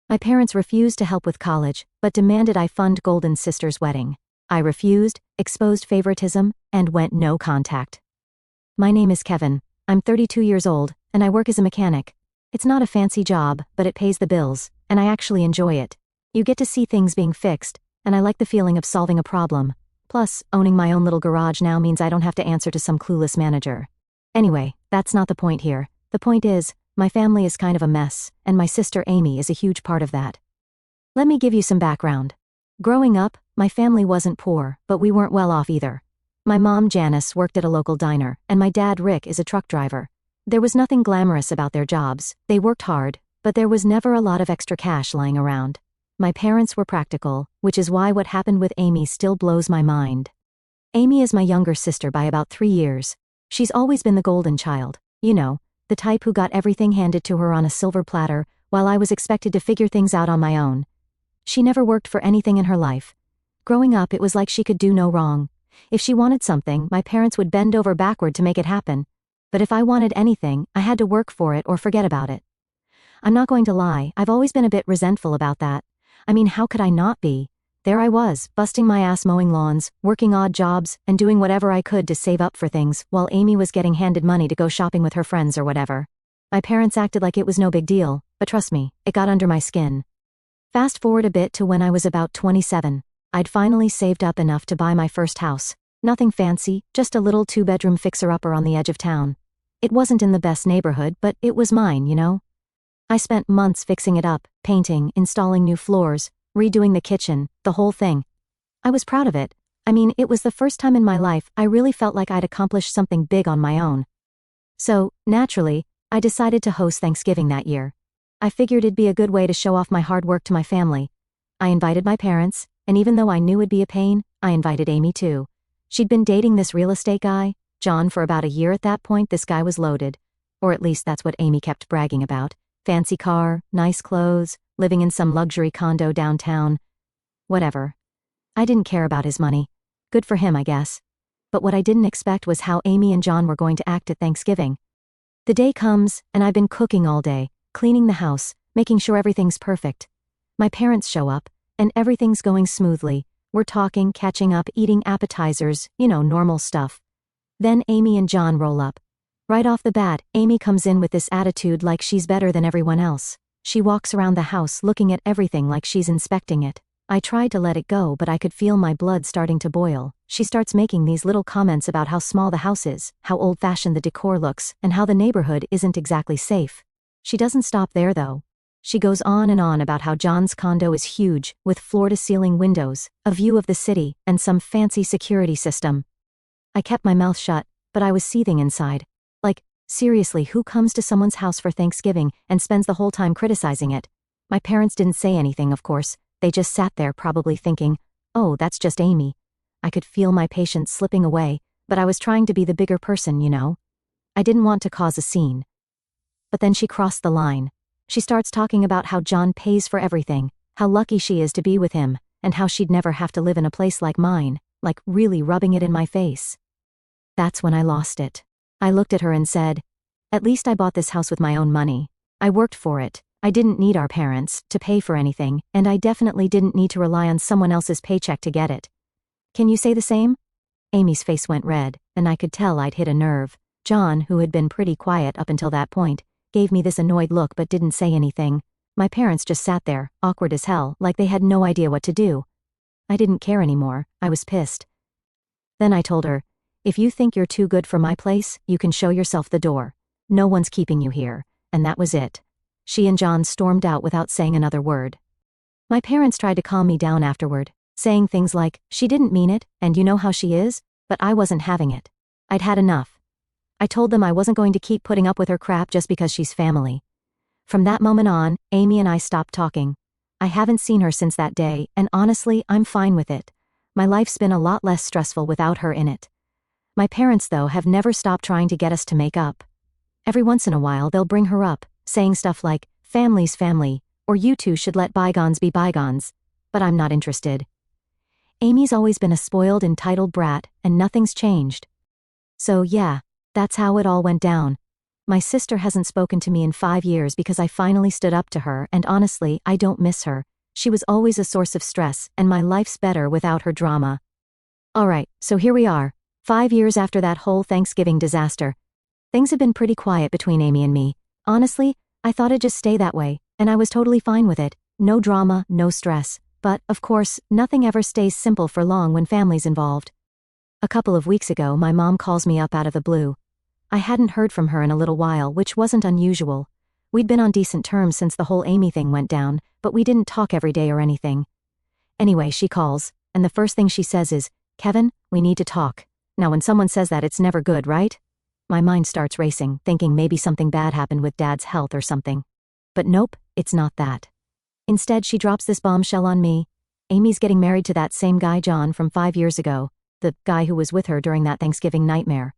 My parents refused to help with college, but demanded I fund Golden's sister's wedding. I refused, exposed favoritism, and went no contact. My name is Kevin. I'm 32 years old, and I work as a mechanic. It's not a fancy job, but it pays the bills, and I actually enjoy it. You get to see things being fixed, and I like the feeling of solving a problem. Plus, owning my own little garage now means I don't have to answer to some clueless manager. Anyway, that's not the point here. The point is, my family is kind of a mess, and my sister Amy is a huge part of that. Let me give you some background. Growing up, my family wasn't poor, but we weren't well off either. My mom, Janice, worked at a local diner, and my dad, Rick, is a truck driver. There was nothing glamorous about their jobs. They worked hard, but there was never a lot of extra cash lying around. My parents were practical, which is why what happened with Amy still blows my mind. Amy is my younger sister by about 3 years. She's always been the golden child, you know, the type who got everything handed to her on a silver platter, while I was expected to figure things out on my own. She never worked for anything in her life. Growing up, it was like she could do no wrong. If she wanted something, my parents would bend over backward to make it happen. But if I wanted anything, I had to work for it or forget about it. I'm not going to lie, I've always been a bit resentful about that. I mean, how could I not be? There I was, busting my ass mowing lawns, working odd jobs, and doing whatever I could to save up for things, while Amy was getting handed money to go shopping with her friends or whatever. My parents acted like it was no big deal, but trust me, it got under my skin. Fast forward a bit to when I was about 27. I'd finally saved up enough to buy my first house. Nothing fancy, just a little 2-bedroom fixer-upper on the edge of town. It wasn't in the best neighborhood, but it was mine, you know? I spent months fixing it up, painting, installing new floors, redoing the kitchen, the whole thing. I was proud of it. I mean, it was the first time in my life I really felt like I'd accomplished something big on my own. So, naturally, I decided to host Thanksgiving that year. I figured it'd be a good way to show off my hard work to my family. I invited my parents, and even though I knew it'd be a pain, I invited Amy too. She'd been dating this real estate guy, John, for about a year at that point. This guy was loaded. Or at least that's what Amy kept bragging about. Fancy car, nice clothes, living in some luxury condo downtown. Whatever. I didn't care about his money. Good for him, I guess. But what I didn't expect was how Amy and John were going to act at Thanksgiving. The day comes, and I've been cooking all day, cleaning the house, making sure everything's perfect. My parents show up, and everything's going smoothly. We're talking, catching up, eating appetizers, you know, normal stuff. Then Amy and John roll up. Right off the bat, Amy comes in with this attitude like she's better than everyone else. She walks around the house looking at everything like she's inspecting it. I tried to let it go, but I could feel my blood starting to boil. She starts making these little comments about how small the house is, how old-fashioned the decor looks, and how the neighborhood isn't exactly safe. She doesn't stop there, though. She goes on and on about how John's condo is huge, with floor-to-ceiling windows, a view of the city, and some fancy security system. I kept my mouth shut, but I was seething inside. Like, seriously, who comes to someone's house for Thanksgiving and spends the whole time criticizing it? My parents didn't say anything, of course. They just sat there probably thinking, oh, that's just Amy. I could feel my patience slipping away, but I was trying to be the bigger person, you know? I didn't want to cause a scene. But then she crossed the line. She starts talking about how John pays for everything, how lucky she is to be with him, and how she'd never have to live in a place like mine, like really rubbing it in my face. That's when I lost it. I looked at her and said, at least I bought this house with my own money. I worked for it. I didn't need our parents to pay for anything, and I definitely didn't need to rely on someone else's paycheck to get it. Can you say the same? Amy's face went red, and I could tell I'd hit a nerve. John, who had been pretty quiet up until that point, gave me this annoyed look but didn't say anything. My parents just sat there, awkward as hell, like they had no idea what to do. I didn't care anymore. I was pissed. Then I told her, if you think you're too good for my place, you can show yourself the door. No one's keeping you here. And that was it. She and John stormed out without saying another word. My parents tried to calm me down afterward, saying things like, she didn't mean it, and you know how she is, but I wasn't having it. I'd had enough. I told them I wasn't going to keep putting up with her crap just because she's family. From that moment on, Amy and I stopped talking. I haven't seen her since that day, and honestly, I'm fine with it. My life's been a lot less stressful without her in it. My parents, though, have never stopped trying to get us to make up. Every once in a while they'll bring her up, saying stuff like, family's family, or you two should let bygones be bygones. But I'm not interested. Amy's always been a spoiled, entitled brat, and nothing's changed. So yeah, that's how it all went down. My sister hasn't spoken to me in 5 years because I finally stood up to her, and honestly, I don't miss her. She was always a source of stress, and my life's better without her drama. Alright, so here we are. 5 years after that whole Thanksgiving disaster. Things have been pretty quiet between Amy and me. Honestly, I thought it'd just stay that way, and I was totally fine with it. No drama, no stress. But, of course, nothing ever stays simple for long when family's involved. A couple of weeks ago, my mom calls me up out of the blue. I hadn't heard from her in a little while, which wasn't unusual. We'd been on decent terms since the whole Amy thing went down, but we didn't talk every day or anything. Anyway, she calls, and the first thing she says is, "Kevin, we need to talk." Now when someone says that, it's never good, right? My mind starts racing, thinking maybe something bad happened with Dad's health or something. But nope, it's not that. Instead, she drops this bombshell on me. Amy's getting married to that same guy, John, from 5 years ago. The guy who was with her during that Thanksgiving nightmare.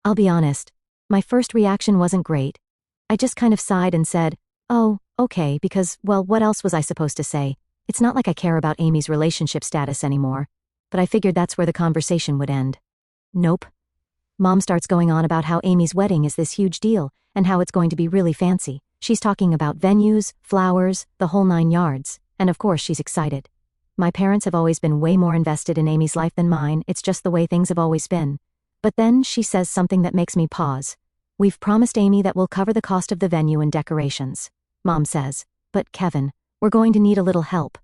I'll be honest. My first reaction wasn't great. I just kind of sighed and said, "Oh, okay," because, well, what else was I supposed to say? It's not like I care about Amy's relationship status anymore. But I figured that's where the conversation would end. Nope. Mom starts going on about how Amy's wedding is this huge deal, and how it's going to be really fancy. She's talking about venues, flowers, the whole 9 yards, and of course she's excited. My parents have always been way more invested in Amy's life than mine, it's just the way things have always been. But then she says something that makes me pause. "We've promised Amy that we'll cover the cost of the venue and decorations," Mom says. "But Kevin, we're going to need a little help."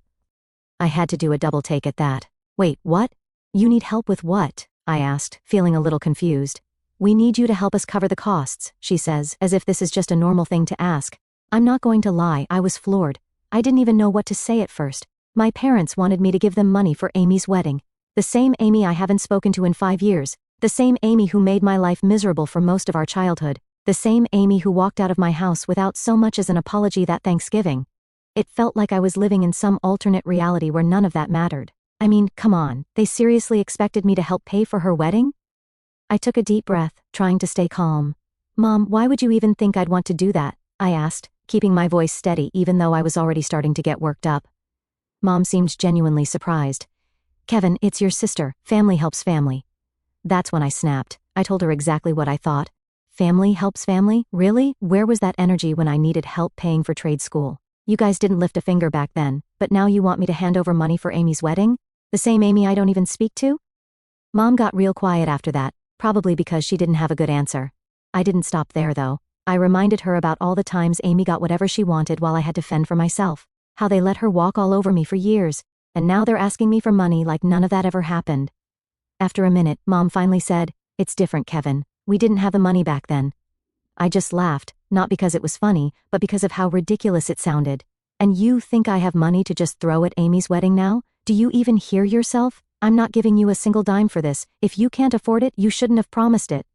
I had to do a double take at that. "Wait, what? You need help with what?" I asked, feeling a little confused. "We need you to help us cover the costs," she says, as if this is just a normal thing to ask. I'm not going to lie, I was floored. I didn't even know what to say at first. My parents wanted me to give them money for Amy's wedding. The same Amy I haven't spoken to in 5 years. The same Amy who made my life miserable for most of our childhood. The same Amy who walked out of my house without so much as an apology that Thanksgiving. It felt like I was living in some alternate reality where none of that mattered. I mean, come on, they seriously expected me to help pay for her wedding? I took a deep breath, trying to stay calm. "Mom, why would you even think I'd want to do that?" I asked, keeping my voice steady even though I was already starting to get worked up. Mom seemed genuinely surprised. "Kevin, it's your sister. Family helps family." That's when I snapped. I told her exactly what I thought. Family helps family? Really? Where was that energy when I needed help paying for trade school? You guys didn't lift a finger back then, but now you want me to hand over money for Amy's wedding? The same Amy I don't even speak to? Mom got real quiet after that, probably because she didn't have a good answer. I didn't stop there though. I reminded her about all the times Amy got whatever she wanted while I had to fend for myself. How they let her walk all over me for years, and now they're asking me for money like none of that ever happened. After a minute, Mom finally said, "It's different, Kevin. We didn't have the money back then." I just laughed, not because it was funny, but because of how ridiculous it sounded. "And you think I have money to just throw at Amy's wedding now? Do you even hear yourself? I'm not giving you a single dime for this. If you can't afford it, you shouldn't have promised it."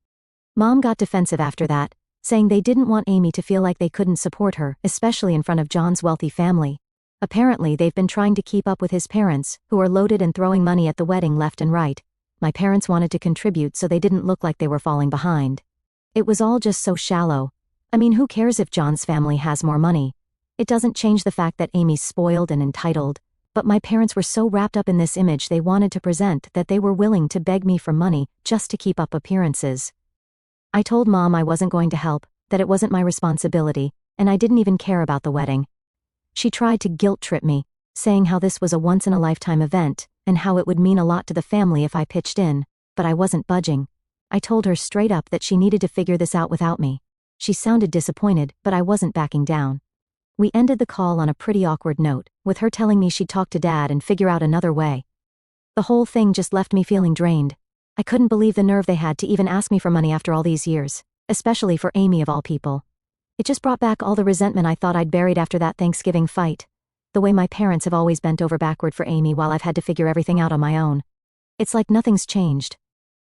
Mom got defensive after that, saying they didn't want Amy to feel like they couldn't support her, especially in front of John's wealthy family. Apparently they've been trying to keep up with his parents, who are loaded and throwing money at the wedding left and right. My parents wanted to contribute so they didn't look like they were falling behind. It was all just so shallow. I mean, who cares if John's family has more money? It doesn't change the fact that Amy's spoiled and entitled. But my parents were so wrapped up in this image they wanted to present that they were willing to beg me for money just to keep up appearances. I told Mom I wasn't going to help, that it wasn't my responsibility, and I didn't even care about the wedding. She tried to guilt-trip me, saying how this was a once-in-a-lifetime event, and how it would mean a lot to the family if I pitched in, but I wasn't budging. I told her straight up that she needed to figure this out without me. She sounded disappointed, but I wasn't backing down. We ended the call on a pretty awkward note, with her telling me she'd talk to Dad and figure out another way. The whole thing just left me feeling drained. I couldn't believe the nerve they had to even ask me for money after all these years, especially for Amy of all people. It just brought back all the resentment I thought I'd buried after that Thanksgiving fight. The way my parents have always bent over backward for Amy while I've had to figure everything out on my own. It's like nothing's changed.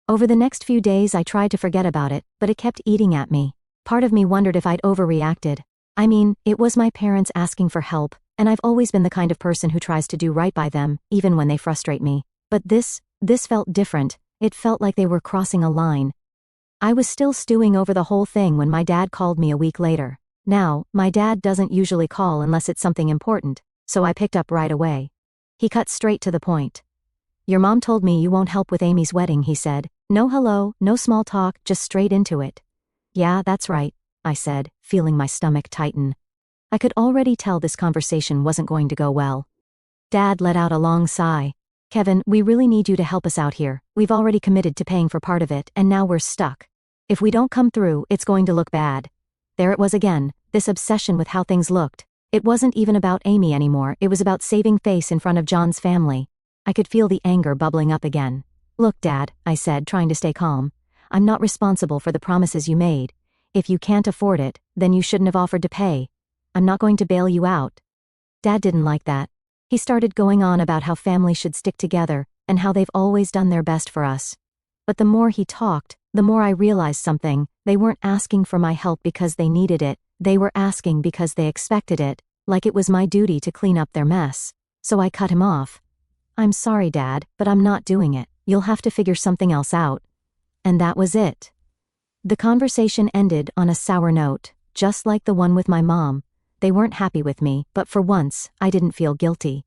Over the next few days I tried to forget about it, but it kept eating at me. Part of me wondered if I'd overreacted. I mean, it was my parents asking for help, and I've always been the kind of person who tries to do right by them, even when they frustrate me. But this felt different. It felt like they were crossing a line. I was still stewing over the whole thing when my dad called me a week later. Now, my dad doesn't usually call unless it's something important, so I picked up right away. He cut straight to the point. "Your mom told me you won't help with Amy's wedding," he said. "No hello, no small talk, just straight into it." "Yeah, that's right. I said, feeling my stomach tighten. I could already tell this conversation wasn't going to go well. Dad let out a long sigh. Kevin, we really need you to help us out here. We've already committed to paying for part of it, and now we're stuck. If we don't come through, it's going to look bad. There it was again, this obsession with how things looked. It wasn't even about Amy anymore, it was about saving face in front of John's family. I could feel the anger bubbling up again. Look, Dad, I said, trying to stay calm. I'm not responsible for the promises you made. If you can't afford it, then you shouldn't have offered to pay. I'm not going to bail you out. Dad didn't like that. He started going on about how families should stick together, and how they've always done their best for us. But the more he talked, the more I realized something. They weren't asking for my help because they needed it, they were asking because they expected it, like it was my duty to clean up their mess. So I cut him off. I'm sorry, Dad, but I'm not doing it. You'll have to figure something else out. And that was it. The conversation ended on a sour note, just like the one with my mom. They weren't happy with me, but for once, I didn't feel guilty.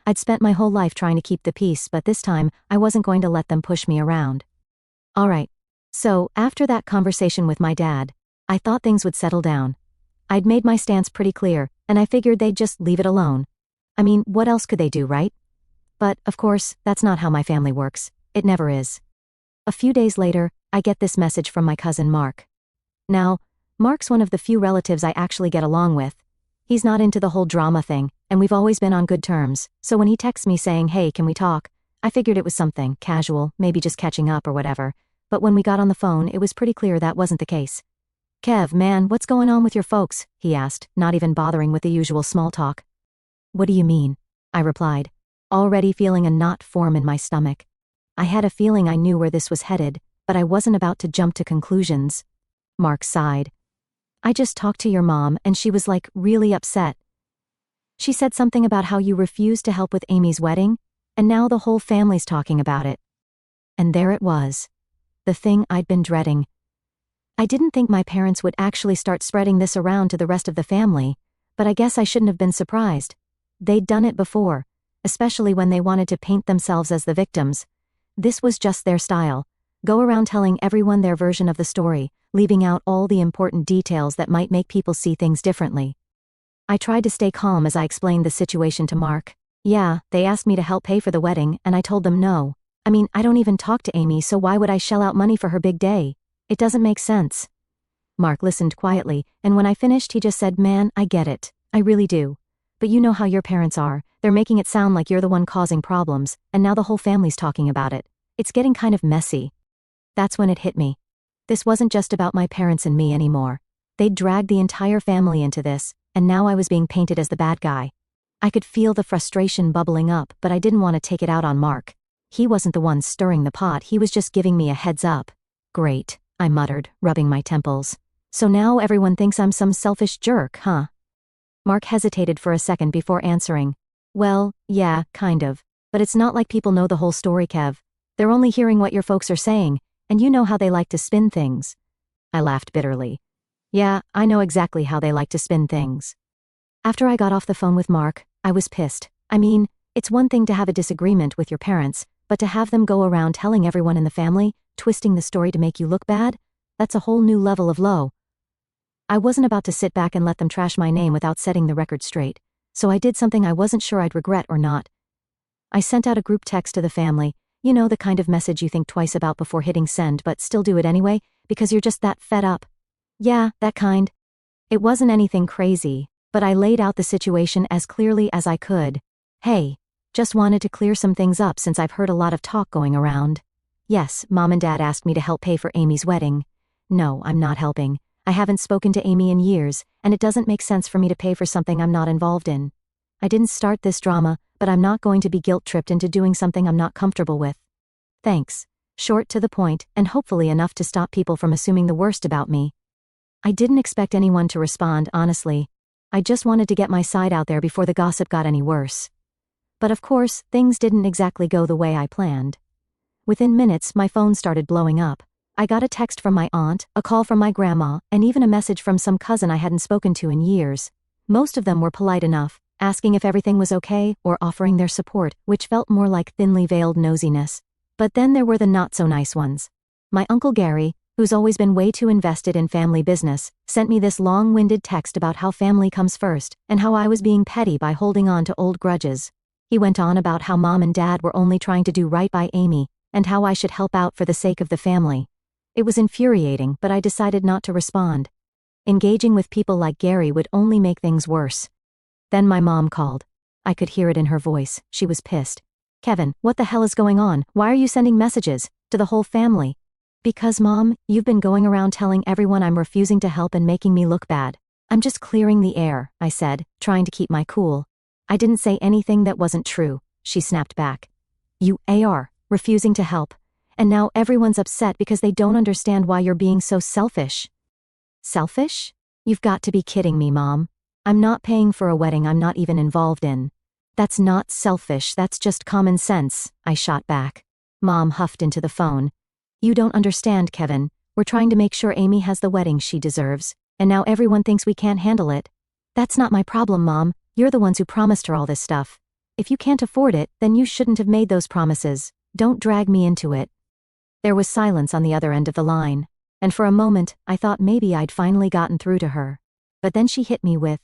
I'd spent my whole life trying to keep the peace, but this time, I wasn't going to let them push me around. Alright. So, after that conversation with my dad, I thought things would settle down. I'd made my stance pretty clear, and I figured they'd just leave it alone. I mean, what else could they do, right? But, of course, that's not how my family works. It never is. A few days later, I get this message from my cousin Mark. Now, Mark's one of the few relatives I actually get along with. He's not into the whole drama thing, and we've always been on good terms, so when he texts me saying, hey, can we talk? I figured it was something casual, maybe just catching up or whatever. But when we got on the phone, it was pretty clear that wasn't the case. Kev, man, what's going on with your folks? He asked, not even bothering with the usual small talk. What do you mean? I replied, already feeling a knot form in my stomach. I had a feeling I knew where this was headed, but I wasn't about to jump to conclusions. Mark sighed. I just talked to your mom, and she was like, really upset. She said something about how you refused to help with Amy's wedding, and now the whole family's talking about it. And there it was. The thing I'd been dreading. I didn't think my parents would actually start spreading this around to the rest of the family, but I guess I shouldn't have been surprised. They'd done it before, especially when they wanted to paint themselves as the victims. This was just their style. Go around telling everyone their version of the story, leaving out all the important details that might make people see things differently. I tried to stay calm as I explained the situation to Mark. Yeah, they asked me to help pay for the wedding, and I told them no. I mean, I don't even talk to Amy, so why would I shell out money for her big day? It doesn't make sense. Mark listened quietly, and when I finished he just said, man, I get it. I really do. But you know how your parents are. They're making it sound like you're the one causing problems, and now the whole family's talking about it. It's getting kind of messy. That's when it hit me. This wasn't just about my parents and me anymore. They'd dragged the entire family into this, and now I was being painted as the bad guy. I could feel the frustration bubbling up, but I didn't want to take it out on Mark. He wasn't the one stirring the pot, he was just giving me a heads up. Great, I muttered, rubbing my temples. So now everyone thinks I'm some selfish jerk, huh? Mark hesitated for a second before answering. Well, yeah, kind of. But it's not like people know the whole story, Kev. They're only hearing what your folks are saying, and you know how they like to spin things. I laughed bitterly. Yeah, I know exactly how they like to spin things. After I got off the phone with Mark, I was pissed. I mean, it's one thing to have a disagreement with your parents, but to have them go around telling everyone in the family, twisting the story to make you look bad, that's a whole new level of low. I wasn't about to sit back and let them trash my name without setting the record straight, so I did something I wasn't sure I'd regret or not. I sent out a group text to the family, you know, the kind of message you think twice about before hitting send but still do it anyway, because you're just that fed up. Yeah, that kind. It wasn't anything crazy, but I laid out the situation as clearly as I could. Hey, just wanted to clear some things up since I've heard a lot of talk going around. Yes, Mom and Dad asked me to help pay for Amy's wedding. No, I'm not helping. I haven't spoken to Amy in years, and it doesn't make sense for me to pay for something I'm not involved in. I didn't start this drama, but I'm not going to be guilt-tripped into doing something I'm not comfortable with. Thanks. Short to the point, and hopefully enough to stop people from assuming the worst about me. I didn't expect anyone to respond, honestly. I just wanted to get my side out there before the gossip got any worse. But of course, things didn't exactly go the way I planned. Within minutes, my phone started blowing up. I got a text from my aunt, a call from my grandma, and even a message from some cousin I hadn't spoken to in years. Most of them were polite enough, asking if everything was okay or offering their support, which felt more like thinly veiled nosiness. But then there were the not-so-nice ones. My Uncle Gary, who's always been way too invested in family business, sent me this long-winded text about how family comes first, and how I was being petty by holding on to old grudges. He went on about how Mom and Dad were only trying to do right by Amy, and how I should help out for the sake of the family. It was infuriating, but I decided not to respond. Engaging with people like Gary would only make things worse. Then my mom called. I could hear it in her voice. She was pissed. "Kevin, what the hell is going on? Why are you sending messages to the whole family?" "Because, Mom, you've been going around telling everyone I'm refusing to help and making me look bad." "I'm just clearing the air," I said, trying to keep my cool. "I didn't say anything that wasn't true," she snapped back. "You are refusing to help. And now everyone's upset because they don't understand why you're being so selfish." "Selfish? You've got to be kidding me, Mom. I'm not paying for a wedding I'm not even involved in." "That's not selfish, that's just common sense," I shot back. Mom huffed into the phone. "You don't understand, Kevin. We're trying to make sure Amy has the wedding she deserves, and now everyone thinks we can't handle it." "That's not my problem, Mom. You're the ones who promised her all this stuff. If you can't afford it, then you shouldn't have made those promises. Don't drag me into it." There was silence on the other end of the line, and for a moment, I thought maybe I'd finally gotten through to her. But then she hit me with,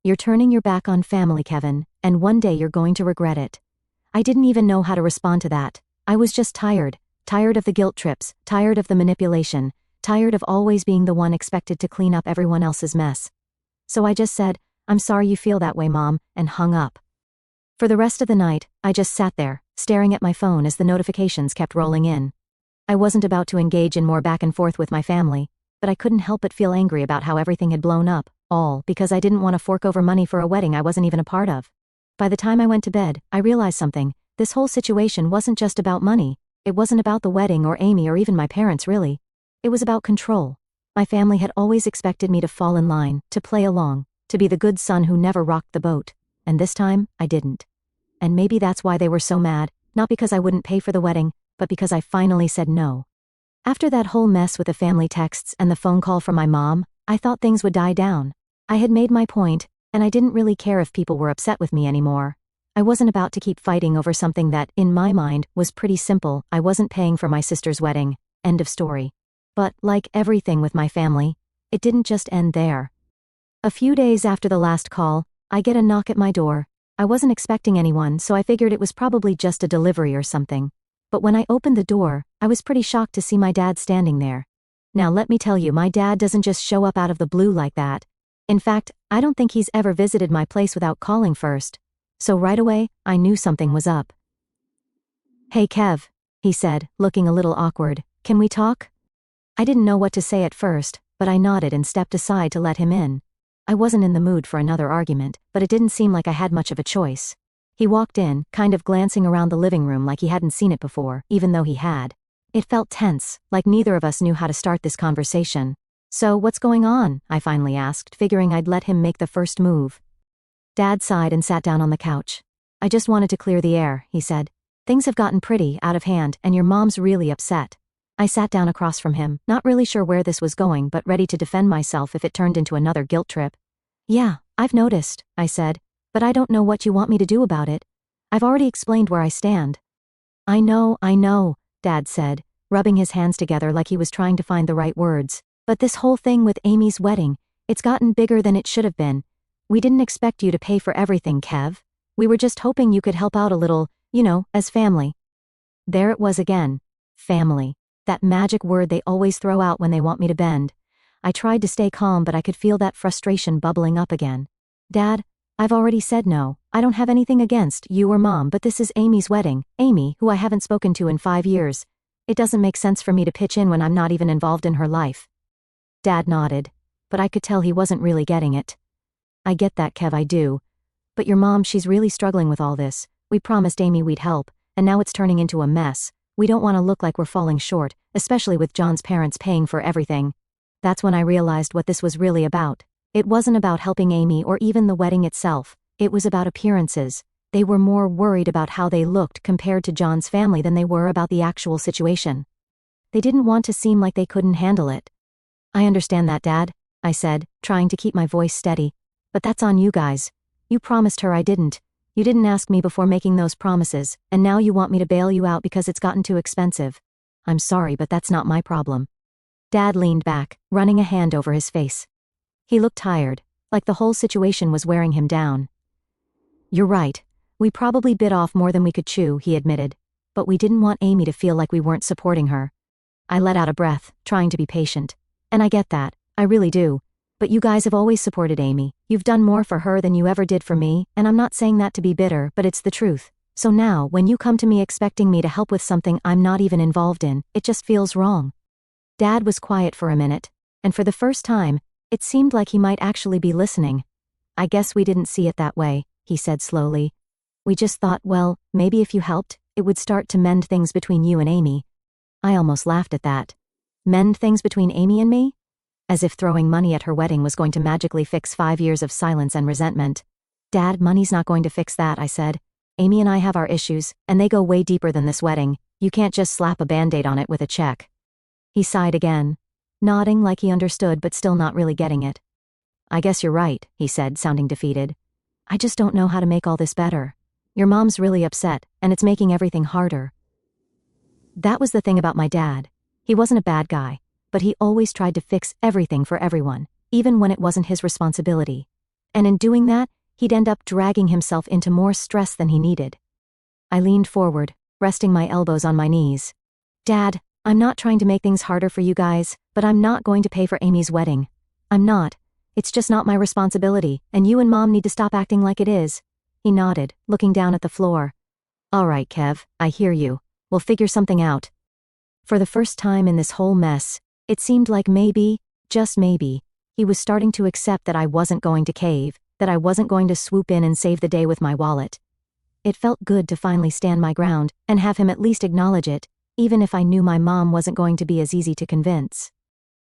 "You're turning your back on family, Kevin, and one day you're going to regret it." I didn't even know how to respond to that. I was just tired. Tired of the guilt trips, tired of the manipulation, tired of always being the one expected to clean up everyone else's mess. So I just said, "I'm sorry you feel that way, Mom," and hung up. For the rest of the night, I just sat there, staring at my phone as the notifications kept rolling in. I wasn't about to engage in more back and forth with my family, but I couldn't help but feel angry about how everything had blown up, all because I didn't want to fork over money for a wedding I wasn't even a part of. By the time I went to bed, I realized something. This whole situation wasn't just about money. It wasn't about the wedding or Amy or even my parents, really. It was about control. My family had always expected me to fall in line, to play along, to be the good son who never rocked the boat. And this time, I didn't. And maybe that's why they were so mad, not because I wouldn't pay for the wedding, but because I finally said no. After that whole mess with the family texts and the phone call from my mom, I thought things would die down. I had made my point, and I didn't really care if people were upset with me anymore. I wasn't about to keep fighting over something that, in my mind, was pretty simple. I wasn't paying for my sister's wedding. End of story. But, like everything with my family, it didn't just end there. A few days after the last call, I get a knock at my door. I wasn't expecting anyone, so I figured it was probably just a delivery or something. But when I opened the door, I was pretty shocked to see my dad standing there. Now let me tell you, my dad doesn't just show up out of the blue like that. In fact, I don't think he's ever visited my place without calling first. So right away, I knew something was up. "Hey Kev," he said, looking a little awkward, "can we talk?" I didn't know what to say at first, but I nodded and stepped aside to let him in. I wasn't in the mood for another argument, but it didn't seem like I had much of a choice. He walked in, kind of glancing around the living room like he hadn't seen it before, even though he had. It felt tense, like neither of us knew how to start this conversation. "So, what's going on?" I finally asked, figuring I'd let him make the first move. Dad sighed and sat down on the couch. "I just wanted to clear the air," he said. "Things have gotten pretty out of hand, and your mom's really upset." I sat down across from him, not really sure where this was going but ready to defend myself if it turned into another guilt trip. "Yeah, I've noticed," I said, "but I don't know what you want me to do about it. I've already explained where I stand." I know," Dad said, rubbing his hands together like he was trying to find the right words. "But this whole thing with Amy's wedding, it's gotten bigger than it should have been. We didn't expect you to pay for everything, Kev. We were just hoping you could help out a little, as family." There it was again. Family. That magic word they always throw out when they want me to bend. I tried to stay calm, but I could feel that frustration bubbling up again. "Dad, I've already said no. I don't have anything against you or Mom, but this is Amy's wedding. Amy, who I haven't spoken to in 5 years. It doesn't make sense for me to pitch in when I'm not even involved in her life." Dad nodded, but I could tell he wasn't really getting it. "I get that, Kev, I do. But your mom, she's really struggling with all this. We promised Amy we'd help, and now it's turning into a mess. We don't want to look like we're falling short, especially with John's parents paying for everything." That's when I realized what this was really about. It wasn't about helping Amy or even the wedding itself. It was about appearances. They were more worried about how they looked compared to John's family than they were about the actual situation. They didn't want to seem like they couldn't handle it. "I understand that, Dad," I said, trying to keep my voice steady. "But that's on you guys. You promised her I didn't. You didn't ask me before making those promises, and now you want me to bail you out because it's gotten too expensive. I'm sorry, but that's not my problem." Dad leaned back, running a hand over his face. He looked tired, like the whole situation was wearing him down. You're right. We probably bit off more than we could chew, he admitted. But we didn't want Amy to feel like we weren't supporting her. I let out a breath, trying to be patient. And I get that, I really do. But you guys have always supported Amy. You've done more for her than you ever did for me, and I'm not saying that to be bitter, but it's the truth. So now, when you come to me expecting me to help with something I'm not even involved in, it just feels wrong. Dad was quiet for a minute, and for the first time, it seemed like he might actually be listening. I guess we didn't see it that way, he said slowly. We just thought, well, maybe if you helped, it would start to mend things between you and Amy. I almost laughed at that. Mend things between Amy and me? As if throwing money at her wedding was going to magically fix 5 years of silence and resentment. Dad, money's not going to fix that, I said. Amy and I have our issues, and they go way deeper than this wedding. You can't just slap a band-aid on it with a check. He sighed again, nodding like he understood but still not really getting it. I guess you're right, he said, sounding defeated. I just don't know how to make all this better. Your mom's really upset, and it's making everything harder. That was the thing about my dad. He wasn't a bad guy, but he always tried to fix everything for everyone, even when it wasn't his responsibility. And in doing that, he'd end up dragging himself into more stress than he needed. I leaned forward, resting my elbows on my knees. Dad, I'm not trying to make things harder for you guys, but I'm not going to pay for Amy's wedding. I'm not. It's just not my responsibility, and you and Mom need to stop acting like it is. He nodded, looking down at the floor. All right, Kev, I hear you. We'll figure something out. For the first time in this whole mess, it seemed like maybe, just maybe, he was starting to accept that I wasn't going to cave, that I wasn't going to swoop in and save the day with my wallet. It felt good to finally stand my ground and have him at least acknowledge it, even if I knew my mom wasn't going to be as easy to convince.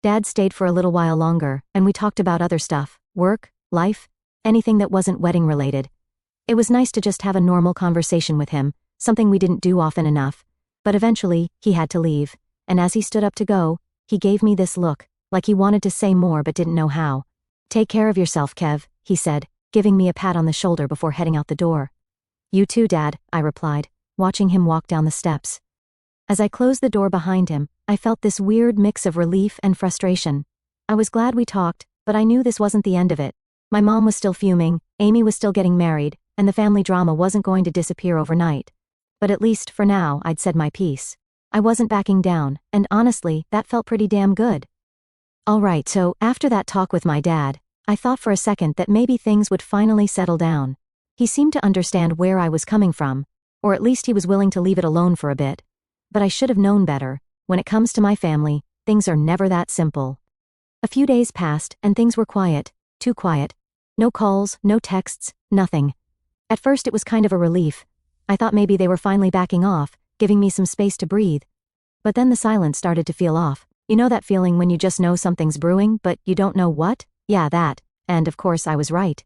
Dad stayed for a little while longer, and we talked about other stuff, work, life, anything that wasn't wedding related. It was nice to just have a normal conversation with him, something we didn't do often enough. But eventually, he had to leave, and as he stood up to go, he gave me this look, like he wanted to say more but didn't know how. Take care of yourself, Kev, he said, giving me a pat on the shoulder before heading out the door. You too, Dad, I replied, watching him walk down the steps. As I closed the door behind him, I felt this weird mix of relief and frustration. I was glad we talked, but I knew this wasn't the end of it. My mom was still fuming, Amy was still getting married, and the family drama wasn't going to disappear overnight. But at least, for now, I'd said my piece. I wasn't backing down, and honestly, that felt pretty damn good. Alright, so, after that talk with my dad, I thought for a second that maybe things would finally settle down. He seemed to understand where I was coming from, or at least he was willing to leave it alone for a bit. But I should have known better. When it comes to my family, things are never that simple. A few days passed, and things were quiet. Too quiet. No calls, no texts, nothing. At first it was kind of a relief. I thought maybe they were finally backing off, giving me some space to breathe. But then the silence started to feel off. You know that feeling when you just know something's brewing, but you don't know what? Yeah, that. And of course I was right.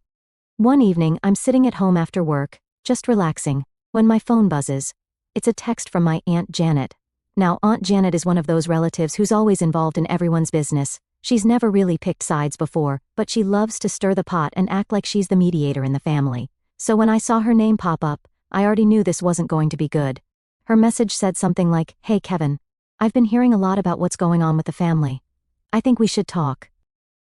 One evening, I'm sitting at home after work, just relaxing, when my phone buzzes. It's a text from my Aunt Janet. Now, Aunt Janet is one of those relatives who's always involved in everyone's business. She's never really picked sides before, but she loves to stir the pot and act like she's the mediator in the family. So when I saw her name pop up, I already knew this wasn't going to be good. Her message said something like, Hey Kevin, I've been hearing a lot about what's going on with the family. I think we should talk.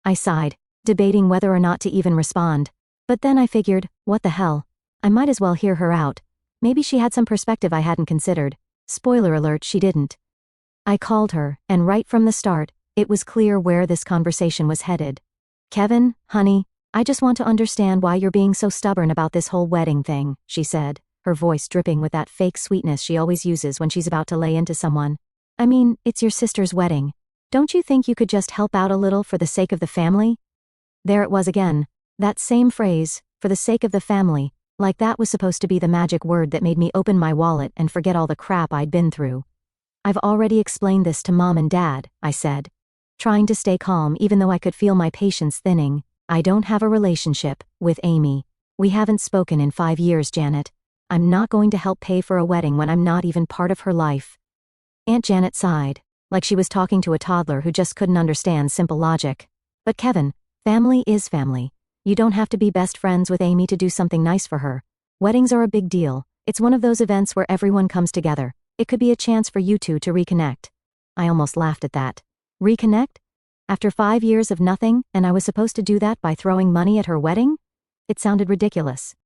I sighed, debating whether or not to even respond. But then I figured, what the hell? I might as well hear her out. Maybe she had some perspective I hadn't considered. Spoiler alert, she didn't. I called her, and right from the start, it was clear where this conversation was headed. Kevin, honey, I just want to understand why you're being so stubborn about this whole wedding thing, she said, her voice dripping with that fake sweetness she always uses when she's about to lay into someone. I mean, it's your sister's wedding. Don't you think you could just help out a little for the sake of the family? There it was again. That same phrase, for the sake of the family, like that was supposed to be the magic word that made me open my wallet and forget all the crap I'd been through. I've already explained this to Mom and Dad, I said, trying to stay calm even though I could feel my patience thinning. I don't have a relationship with Amy. We haven't spoken in 5 years, Janet. I'm not going to help pay for a wedding when I'm not even part of her life. Aunt Janet sighed, like she was talking to a toddler who just couldn't understand simple logic. But Kevin, family is family. You don't have to be best friends with Amy to do something nice for her. Weddings are a big deal. It's one of those events where everyone comes together. It could be a chance for you two to reconnect. I almost laughed at that. Reconnect? After 5 years of nothing, and I was supposed to do that by throwing money at her wedding? It sounded ridiculous.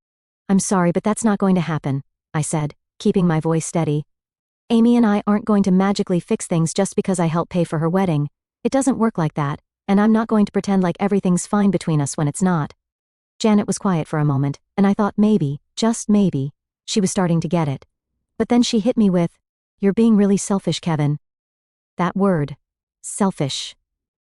I'm sorry, but that's not going to happen, I said, keeping my voice steady. Amy and I aren't going to magically fix things just because I help pay for her wedding. It doesn't work like that, and I'm not going to pretend like everything's fine between us when it's not. Janet was quiet for a moment, and I thought maybe, just maybe, she was starting to get it. But then she hit me with, "You're being really selfish, Kevin." That word. Selfish.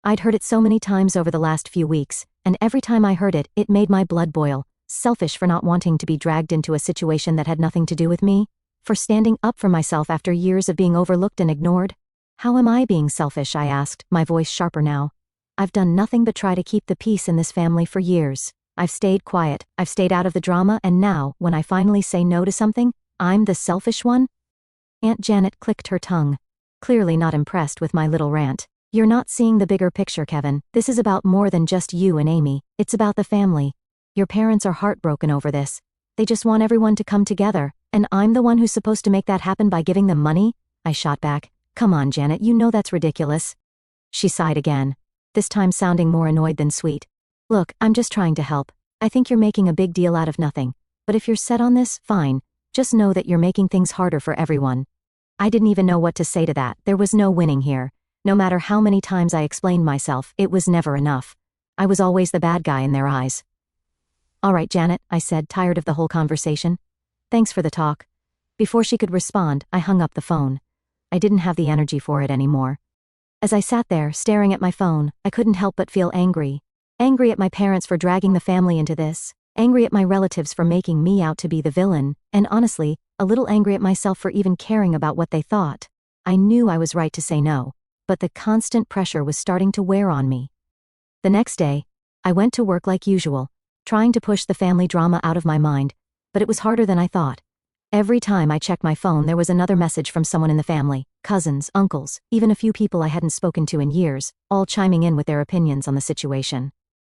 I'd heard it so many times over the last few weeks, and every time I heard it, it made my blood boil. Selfish for not wanting to be dragged into a situation that had nothing to do with me? For standing up for myself after years of being overlooked and ignored? How am I being selfish, I asked, my voice sharper now. I've done nothing but try to keep the peace in this family for years. I've stayed quiet, I've stayed out of the drama, and now, when I finally say no to something, I'm the selfish one? Aunt Janet clicked her tongue, clearly not impressed with my little rant. You're not seeing the bigger picture, Kevin. This is about more than just you and Amy. It's about the family. Your parents are heartbroken over this. They just want everyone to come together, and I'm the one who's supposed to make that happen by giving them money? I shot back. Come on, Janet, you know that's ridiculous. She sighed again, this time sounding more annoyed than sweet. Look, I'm just trying to help. I think you're making a big deal out of nothing. But if you're set on this, fine. Just know that you're making things harder for everyone. I didn't even know what to say to that. There was no winning here. No matter how many times I explained myself, it was never enough. I was always the bad guy in their eyes. All right, Janet, I said, tired of the whole conversation. Thanks for the talk. Before she could respond, I hung up the phone. I didn't have the energy for it anymore. As I sat there, staring at my phone, I couldn't help but feel angry. Angry at my parents for dragging the family into this. Angry at my relatives for making me out to be the villain. And honestly, a little angry at myself for even caring about what they thought. I knew I was right to say no, but the constant pressure was starting to wear on me. The next day, I went to work like usual, trying to push the family drama out of my mind, but it was harder than I thought. Every time I checked my phone, there was another message from someone in the family, cousins, uncles, even a few people I hadn't spoken to in years, all chiming in with their opinions on the situation.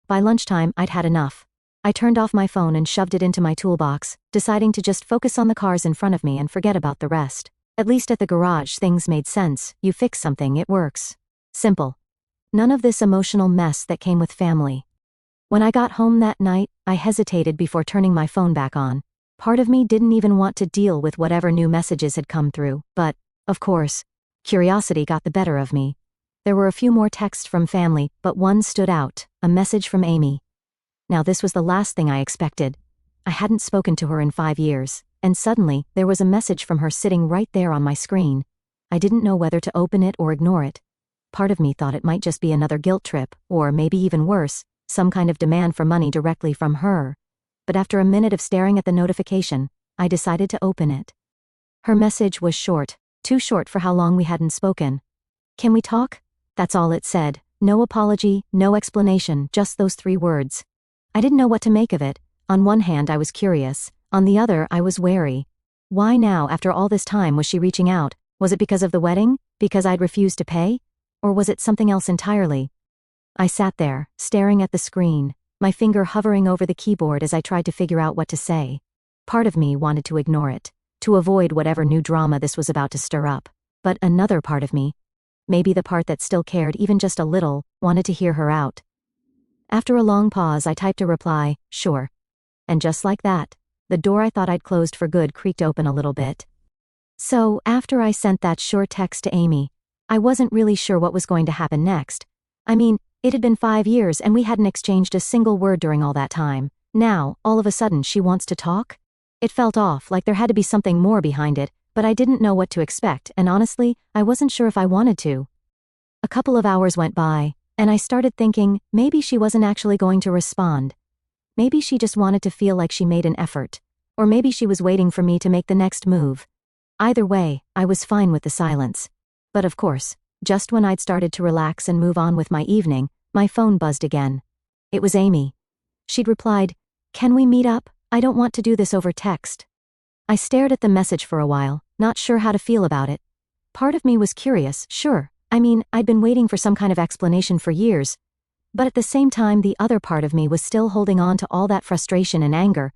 By lunchtime, I'd had enough. I turned off my phone and shoved it into my toolbox, deciding to just focus on the cars in front of me and forget about the rest. At least at the garage, things made sense. You fix something, it works. Simple. None of this emotional mess that came with family. When I got home that night, I hesitated before turning my phone back on. Part of me didn't even want to deal with whatever new messages had come through, but, of course, curiosity got the better of me. There were a few more texts from family, but one stood out, a message from Amy. Now this was the last thing I expected. I hadn't spoken to her in 5 years, and suddenly, there was a message from her sitting right there on my screen. I didn't know whether to open it or ignore it. Part of me thought it might just be another guilt trip, or maybe even worse, some kind of demand for money directly from her. But after a minute of staring at the notification, I decided to open it. Her message was short, too short for how long we hadn't spoken. "Can we talk?" That's all it said. No apology, no explanation, just those 3 words. I didn't know what to make of it. On one hand, I was curious. On the other, I was wary. Why now, after all this time, was she reaching out? Was it because of the wedding? Because I'd refused to pay? Or was it something else entirely? I sat there, staring at the screen, my finger hovering over the keyboard as I tried to figure out what to say. Part of me wanted to ignore it, to avoid whatever new drama this was about to stir up. But another part of me, maybe the part that still cared even just a little, wanted to hear her out. After a long pause, I typed a reply, "Sure." And just like that, the door I thought I'd closed for good creaked open a little bit. So, after I sent that short text to Amy, I wasn't really sure what was going to happen next. I mean, it had been 5 years and we hadn't exchanged a single word during all that time. Now, all of a sudden, she wants to talk? It felt off, like there had to be something more behind it, but I didn't know what to expect, and honestly, I wasn't sure if I wanted to. A couple of hours went by, and I started thinking, maybe she wasn't actually going to respond. Maybe she just wanted to feel like she made an effort. Or maybe she was waiting for me to make the next move. Either way, I was fine with the silence. But of course, just when I'd started to relax and move on with my evening, my phone buzzed again. It was Amy. She'd replied, "Can we meet up? I don't want to do this over text." I stared at the message for a while, not sure how to feel about it. Part of me was curious, sure. I mean, I'd been waiting for some kind of explanation for years. But at the same time, the other part of me was still holding on to all that frustration and anger.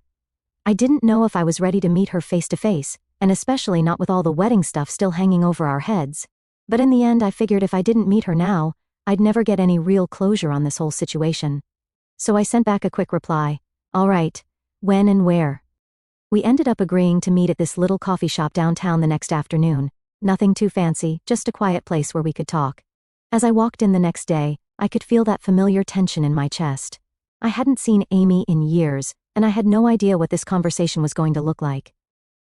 I didn't know if I was ready to meet her face to face, and especially not with all the wedding stuff still hanging over our heads. But in the end, I figured if I didn't meet her now, I'd never get any real closure on this whole situation. So I sent back a quick reply. All right. When and where? We ended up agreeing to meet at this little coffee shop downtown the next afternoon. Nothing too fancy, just a quiet place where we could talk. As I walked in the next day, I could feel that familiar tension in my chest. I hadn't seen Amy in years, and I had no idea what this conversation was going to look like.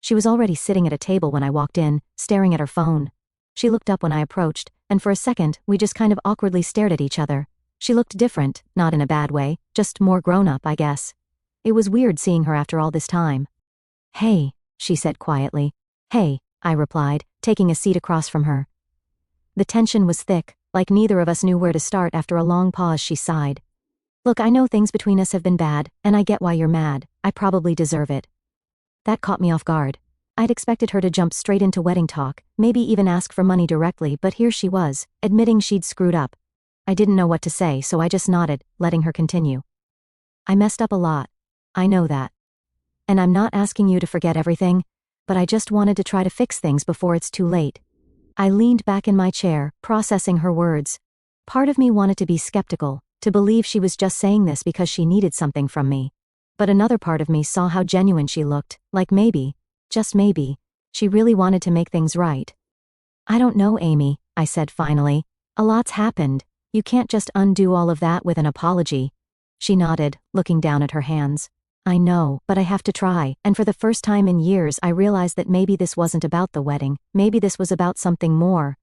She was already sitting at a table when I walked in, staring at her phone. She looked up when I approached, and for a second, we just kind of awkwardly stared at each other. She looked different, not in a bad way, just more grown-up, I guess. It was weird seeing her after all this time. Hey, she said quietly. Hey, I replied, taking a seat across from her. The tension was thick, like neither of us knew where to start. After a long pause, she sighed. Look, I know things between us have been bad, and I get why you're mad. I probably deserve it. That caught me off guard. I'd expected her to jump straight into wedding talk, maybe even ask for money directly, but here she was, admitting she'd screwed up. I didn't know what to say, so I just nodded, letting her continue. I messed up a lot. I know that. And I'm not asking you to forget everything, but I just wanted to try to fix things before it's too late. I leaned back in my chair, processing her words. Part of me wanted to be skeptical, to believe she was just saying this because she needed something from me. But another part of me saw how genuine she looked, like maybe, just maybe, she really wanted to make things right. I don't know, Amy, I said finally. A lot's happened. You can't just undo all of that with an apology. She nodded, looking down at her hands. I know, but I have to try, and for the first time in years I realized that maybe this wasn't about the wedding, maybe this was about something more,